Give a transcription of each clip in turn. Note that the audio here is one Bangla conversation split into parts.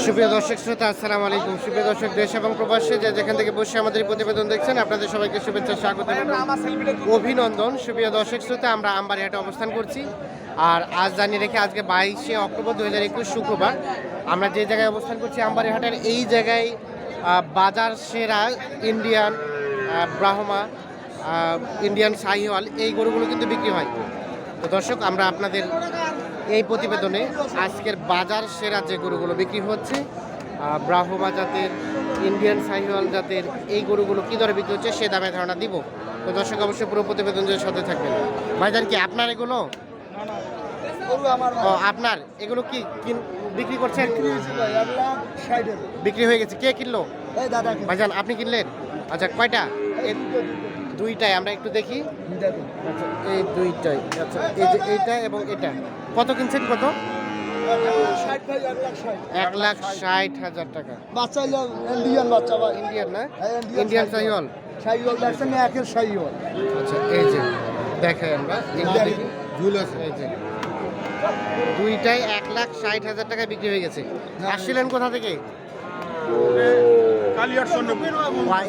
সুপ্রিয় দর্শক শ্রোতা, আসসালামু আলাইকুম। সুপ্রিয় দর্শক, দেশ এবং প্রবাসে যে যেখান থেকে বসে আমাদের এই প্রতিবেদন দেখছেন, আপনাদের সবাইকে শুভেচ্ছা, স্বাগত এবং অভিনন্দন। সুপ্রিয় দর্শক শ্রোতা, আমরা আমবাড়িহাটে অবস্থান করছি। আর আজ জানিয়ে রেখে আজকে 22শে অক্টোবর 2021 শুক্রবার। আমরা যে জায়গায় অবস্থান করছি আমবাড়িহাটের এই জায়গায় বাজার সেরা ইন্ডিয়ান ব্রাহ্মা, ইন্ডিয়ান শাহিওয়াল এই গরুগুলো কিন্তু বিক্রি হয়। তো দর্শক, আমরা আপনাদের এই প্রতিবেদনে আজকের বাজার সেরা যে গরুগুলো বিক্রি হচ্ছে, ব্রাহ্মা জাতের, ইন্ডিয়ান শাহিওয়াল জাতের এই গরুগুলো কী দরে বিক্রি হচ্ছে সে দামে ধারণা দিব। তো দর্শক, অবশ্যই পুরো প্রতিবেদন যে সাথে থাকবেন। ভাইজান, কি আপনার এগুলো? ও, আপনার এগুলো কি বিক্রি করছেন? বিক্রি হয়ে গেছে। কে কিনলো? ভাইজান, আপনি কিনলেন? আচ্ছা, কয়টা? দুইটাই। আমরা একটু দেখি। আচ্ছা, এই দুইটাই। আচ্ছা, এই যে এইটা এবং এটা কত কিনছেন? কত? 1,60,000 টাকা। বাচ্চা ইন্ডিয়ান বাচ্চা, ইন্ডিয়ান না? ইন্ডিয়ান শাহিওয়াল। শাহিওয়াল দেখছেন, একের শাহিওয়াল। আচ্ছা, এই যে দেখাই আমরা ঝুল আছে। এই যে দুইটাই 1,60,000 টাকায় বিক্রি হয়ে গেছে। আসছিলেন কোথা থেকে?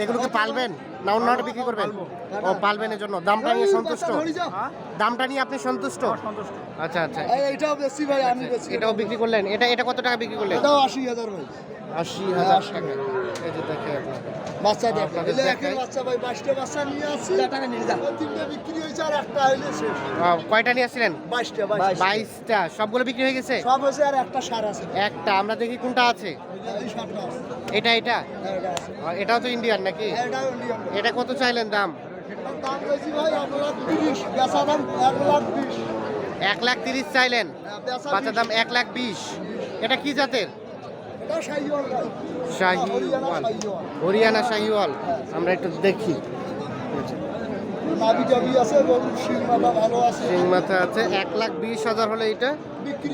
এগুলোকে পালবেন না অন্য হাটে বিক্রি করবেন? ও, পালবেন, এর জন্য দামটা নিয়ে সন্তুষ্ট? দামটা নিয়ে আপনি সন্তুষ্ট? আচ্ছা আচ্ছা, এটাও বেশি ভাই, আমি বেশি। এটাও বিক্রি করলেন? এটা কত টাকা বিক্রি করলেন? এটাও 80,000 ভাই। 80,000 টাকা। এই যে দেখে বাচ্চা আপনাদের দেখেন, দেখাই। বাচ্চা ভাই 22টা বাচ্চা নিয়ে আসি। টাকা নিয়ে যা। তিনটা বিক্রি হয়েছে আর একটা হইলে শেষ। কয়টা নিয়ে আসছিলেন? 22টা। 22টা। সবগুলো বিক্রি হয়ে গেছে? সব হয়েছে আর একটা সার আছে। একটা। আমরা দেখি কোনটা আছে। এই সারটা আছে। এটা এটা আছে। এটাও তো ইন্ডিয়ান নাকি? এটাও ইন্ডিয়ান। এটা কত চাইলেন দাম? এটার দাম বেশি ভাই, 1,30,000। বেচা দাম 1,20,000। 1,30,000 চাইলেন, বাচ্চার দাম 1,20,000। এটা কি জাতের? এটা শাহিওয়াল ভাই। শাহিওয়াল, হরিয়ানা শাহিওয়াল। আমরা একটু দেখি। নাভি টাভি আছে, গরুর শিং মাথা ভালো আছে। সিং মাথা আছে। 1,20,000 হলে এটা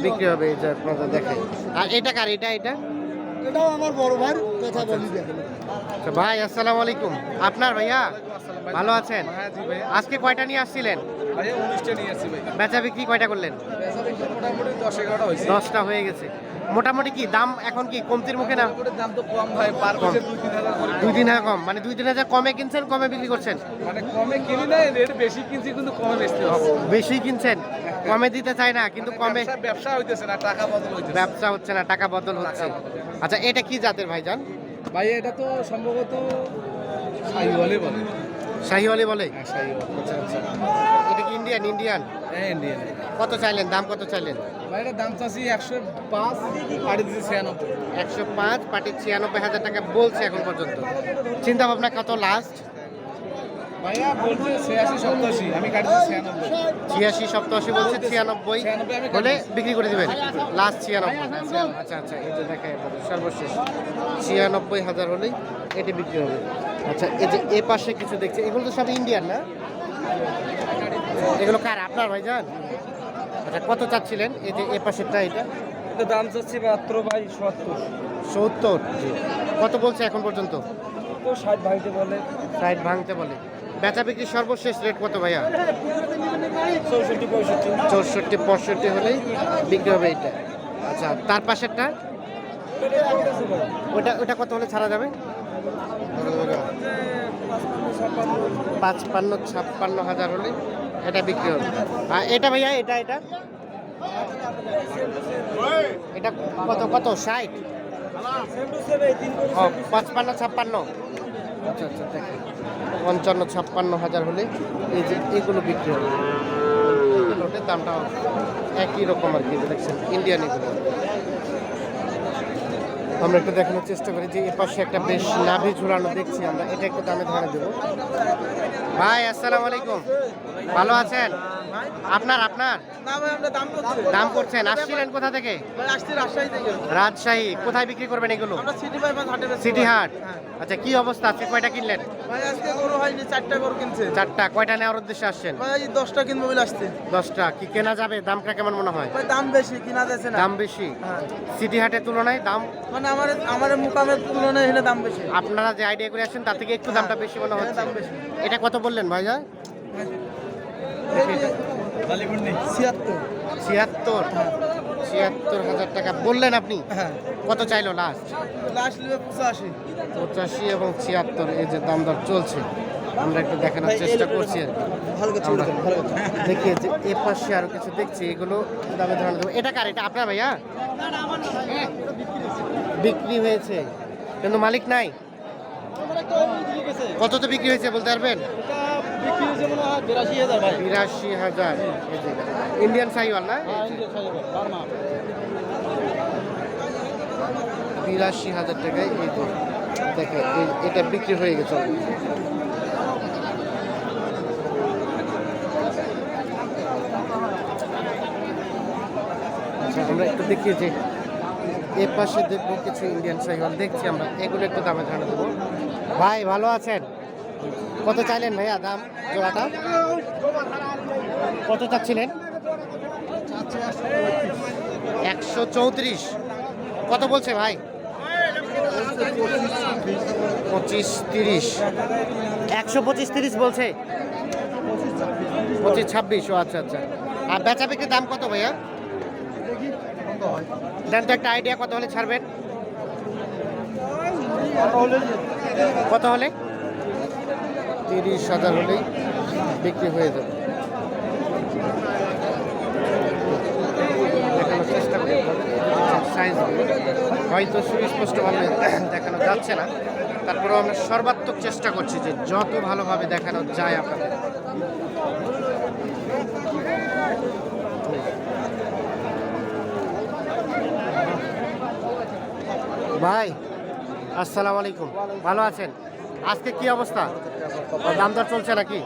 বিক্রি হবে। এই যে আপনাদের দেখাই। আর এটা কার? এটা এটাও আমার বড় ভাইয়ের, কথা বলি দেখেন। আচ্ছা ভাই, আসসালামু আলাইকুম। আপনার? ভাইয়া ভালো আছেন? আজকে কয়টা নিয়ে আসছিলেন? 19টা নিয়ে আসছি ভাই। বেচা বিক্রি কয়টা করলেন? মোটামুটি 10-11টা হয়েছে। 10টা হয়ে গেছে। মোটামুটি কি দাম এখন কি কমতির মুখে না? দাম তো কম ভাই, পার পিসে 2-3 হাজার করে। 2-3 হাজার কম? মানে 2-3 হাজার কমে কিনছেন, কমে বিক্রি করছেন? মানে কমে কিনি না, রেট বেশি কিনছি কিন্তু কমে বেচতে হবে। বেশি কিনছেন, কমে দিতে চাই না, কিন্তু কমে। ব্যবসা হইতেছে না, টাকা বদল হইতেছে। ব্যবসা হচ্ছে না, টাকা বদল হচ্ছে। আচ্ছা, এটা কি জাতের ভাইজান? ভাই এটা তো সম্ভবত শাহিওয়ালই বলে। শাহিওয়ালি বলে? হ্যাঁ, শাহিওয়াল। আচ্ছা আচ্ছা, এটা কি ইন্ডিয়ান? হ্যাঁ, ইন্ডিয়ান। কত চাইলেন? দাম কত চাইলেন? ভাই এটা দাম চাচ্ছি 105, পাড়ি দিচ্ছে 96। 105, পাটি 96,000 টাকা বলছে এখন পর্যন্ত। চিন্তা ভাবনা কত লাস্ট? ভাইয়া বলছে 86-87, আমি কাটিছি 96। 86-87 বলছে। 96 হলে বিক্রি করে দিবেন? লাস্ট 96। আচ্ছা আচ্ছা, এই যে দেখাই আপনাদের সর্বশেষ 96,000 হলেই এটি বিক্রি হবে। আচ্ছা, এই যে এ পাশে কিছু দেখছি, এগুলো তো সব ইন্ডিয়ান না? এগুলো কার? আপনার ভাইজান? আচ্ছা, কত চাচ্ছিলেন? এই যে এ পাশেরটা, এটা দাম চাচ্ছি মাত্র ভাই 70। জি। কত বলছে এখন পর্যন্ত? তো 60 ভাঙতে বলে। 60 ভাঙতে বলে। বেচা বিক্রি সর্বশেষ রেট কত ভাইয়া? 64-65 হলেই বিক্রি হবে এইটা। আচ্ছা, তার পাশেরটা ওটা কত হলে ছাড়া যাবে? 55-56,000 হলে এটা বিক্রি হবে। আর এটা ভাইয়া, এটা কত 60? ও, 55-56। আচ্ছা আচ্ছা, দেখেন 55-56,000 হলে এই যে এগুলো বিক্রি হবে। লোটের দামটা একই রকম আর কি, দেখছেন ইন্ডিয়ান এগুলো। আমরা একটু দেখানোর চেষ্টা করি যে এ পাশে একটা বেশ নাভি ঝুলানো দেখছি আমরা, এটা একটু দামে ধরে দেবো। ভাই, আসসালামু আলাইকুম। ভালো আছেন? আপনার? না ভাই, আমরা দাম করছেন। আসছিলেন কোথা থেকে? ভাই আসছি রাজশাহী থেকে। রাজশাহী। কোথায় বিক্রি করবেন এগুলো? আমরা সিটি বাইপাস হাটে বেচছি। সিটি হাট। হ্যাঁ। আচ্ছা, কি অবস্থা? আজকে কয়টা কিনলেন? ভাই আজকে গরু হয়নি, 4টা গরু কিনছে। 4টা। কয়টা নেওয়ার উদ্দেশ্যে আসছেন? ভাই 10টা কিনবো বলে আসছে। 10টা। কি কেনা যাবে? দামটা কেমন মনে হয়? ভাই দাম বেশি, কিনা যাচ্ছে না। দাম বেশি? হ্যাঁ। সিটি হাটের তুলনায় দাম মানে আমার মুকামের তুলনায় এখানে দাম বেশি। আপনারা যে আইডিয়া করে আসছেন তার থেকে একটু দামটা বেশি মনে হচ্ছে। দাম বেশি। এটা কত বললেন ভাইয়া? 76। 76। ৭৬,০০০ টাকা বললেন আপনি। হ্যাঁ কত চাইলো লাস্ট? লাস্ট নেবে 85। 85 এবং 76 এই যে দাম দর চলছে, আমরা একটু দেখানোর চেষ্টা করছি আর কি। ভালো করছে আমরা ভালো করছে। দেখি যে এ পাশে আরো কিছু দেখছি, এগুলো দামে ধারণা দেবো। এটা কার? এটা আপনার ভাইয়া? বিক্রি হয়েছে কিন্তু মালিক নাই। কত তো বিক্রি হয়েছে বলতে পারবেন? ৮২,০০০। ইন্ডিয়ান সাইওয়াল না? ৮২,০০০ টাকায় এই যে দেখেন এটা বিক্রি হয়ে গেছে। আচ্ছা, আমরা একটু দেখি যে এ পাশে দেখবো কিছু ইন্ডিয়ান সাইওয়াল দেখছি আমরা, এগুলো একটু দামে ধারণা দেবো। ভাই ভালো আছেন? কত চাইলেন ভাইয়া দাম জোড়াটা? কত চাচ্ছিলেন? 134। কত বলছে ভাই? 25-30। 125-30 বলছে। 25-26। ও আচ্ছা আচ্ছা। আর বেচা বিক্রির দাম কত ভাইয়া? দেন তো একটা আইডিয়া, কত হলে ছাড়বেন? কত হলে? 30,000 হলেই বিক্রি হয়ে যাবে। দেখানোর চেষ্টা করি সাইজ, হয়তো সুস্পষ্টভাবে দেখানো যাচ্ছে না, তারপরেও আমরা সর্বাত্মক চেষ্টা করছি যে যত ভালোভাবে দেখানো যায় আপনাদের। ভাই আসসালামু আলাইকুম, ভালো আছেন? আজকে কি অবস্থা, দাম দর চলছে নাকি?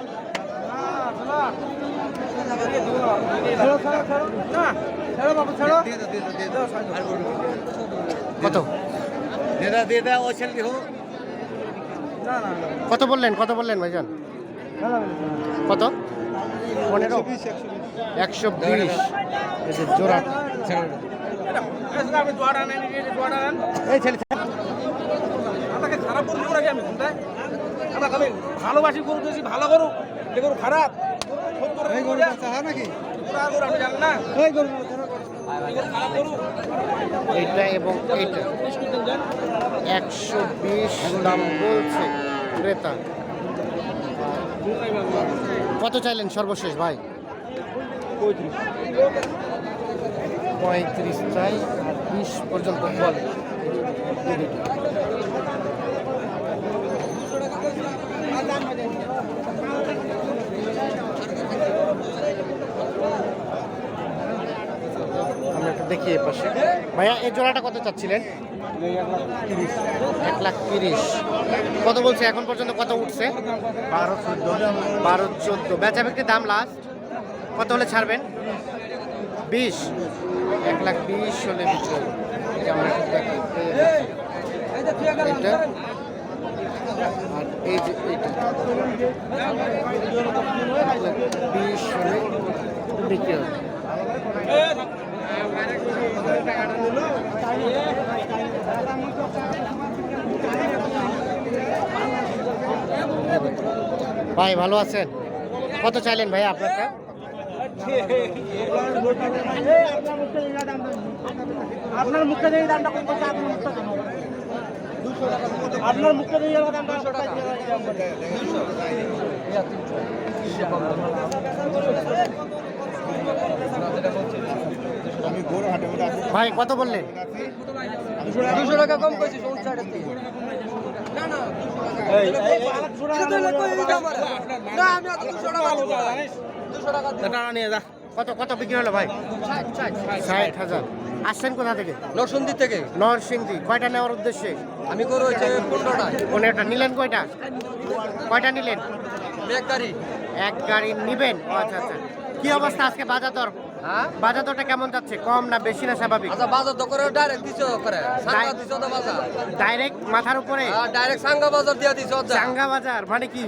কত কত বললেন, কত বললেন ভাইজান? কত? 15? 120। এই যে জোড়া এই ছেলে ভালোবাসি গরু বেশি ভালো গরু, এ গরু খারাপ নাকি? এইটা এবং এইটা 120 দাম বলছে ক্রেতা। কত চাইলেন সর্বশেষ ভাই? 35 চাই, আর 20 পর্যন্ত বলে। আমরা একটু দেখি এ পাশে। ভাইয়া এই জোড়াটা কত চাচ্ছিলেন? 1,30,000। কত বলছে এখন পর্যন্ত, কত উঠছে? 12-14। বেচা বিক্রির দাম লাস্ট কত হলে ছাড়বেন? 20। 1,20,000 হলে বিক্রি হবে। এই যে আমরা একটু দেখি, এটা আর এই যে এইটা 1,20,000 হলে বিক্রি হবে। ভাই ভালো আছেন? কত চাইলেন ভাই আপনারটা? আপনার মুখে দিয়ে দামটা কম করছে, আপনার মুখে দিয়ে দামটা ভাই কত বললেন? 200 টাকা কম করছি। কত কত বিক্রি হলো ভাই? 60,000। আসছেন কোথা থেকে? নরসিংদী থেকে। নরসিংদী। কয়টা নেওয়ার উদ্দেশ্যে? আমি করো হচ্ছে 15টা। 15টা নিলেন? কয়টা কয়টা নিলেন? এক গাড়ি। এক গাড়ি নিবেন? ও আচ্ছা আচ্ছা। কি অবস্থা আজকে বাজার দর? হ্যাঁ বাজার দরটা কেমন যাচ্ছে? কম না বেশি না স্বাভাবিক? আচ্ছা, বাজার তো করে ডাইরেক্ট দিছো করে সাঙ্গা দিছো তো বাজার। ডাইরেক্ট মাথার উপরে? হ্যাঁ ডাইরেক্ট সাঙ্গা বাজার দিয়া দিছো। চাঙ্গা বাজার মানে কি?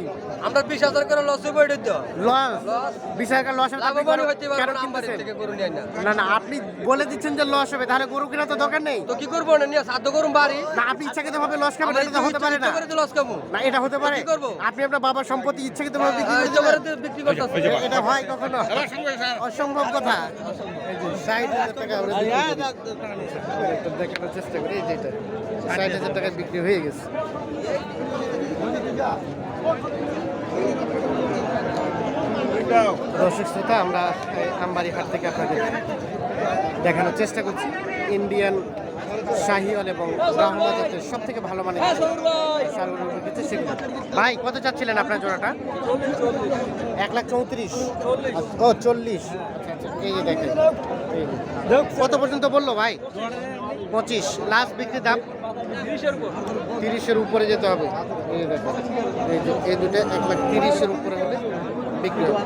আমরা 20,000 করে লস হইব এটা দিও। লস? লস 20,000 লস হবে? লাভবান হইতে পারবো কেন না আমবাড়ি কিনতেছেন? থেকে গরু নিয়ে না। না না, আপনি বলে দিচ্ছেন যে লস হবে, তাহলে গরু কেনা তো দরকার নেই। তো কি করবো না নিয়ে সাধ্য করুম বাড়ি না, আপনি ইচ্ছাকৃত ভাবে লস খাবেন, এটা তো হতে পারে না। করে লস খাবো না, এটা হতে পারে। কি করবো? আপনি আপনার বাবার সম্পত্তি ইচ্ছাকৃত ভাবে বিক্রি এই করে তো করে দিলেন। বিক্রি করতেছে। এটা হয় কখনো? অসম্ভব কথা। এই যে 60,000 টাকা আমরা বিক্রি করি। একটু দেখানোর চেষ্টা করি, এই যে এটা 60,000 টাকায় বিক্রি হয়ে গেছে। দর্শক শ্রোতা, আমরা এই আমবাড়ি হাট থেকে আপনাদের দেখানোর চেষ্টা করছি ইন্ডিয়ান শাহিওয়াল এবং ব্রাহ্মা জাতের সব থেকে ভালো মানের সারগুলো বিক্রি হচ্ছে সেগুলো। ভাই কত চাচ্ছিলেন আপনার জোড়াটা? 1,34,000। ও 40। আচ্ছা, এই যে দেখেন, এই যে। কত পর্যন্ত বললো ভাই? 25। লাস্ট বিক্রি দাম 30-এর উপরে যেতে হবে। এই যে দেখেন, এই যে এই দুটো 1,30,000-এর উপরে হলে বিক্রি হবে।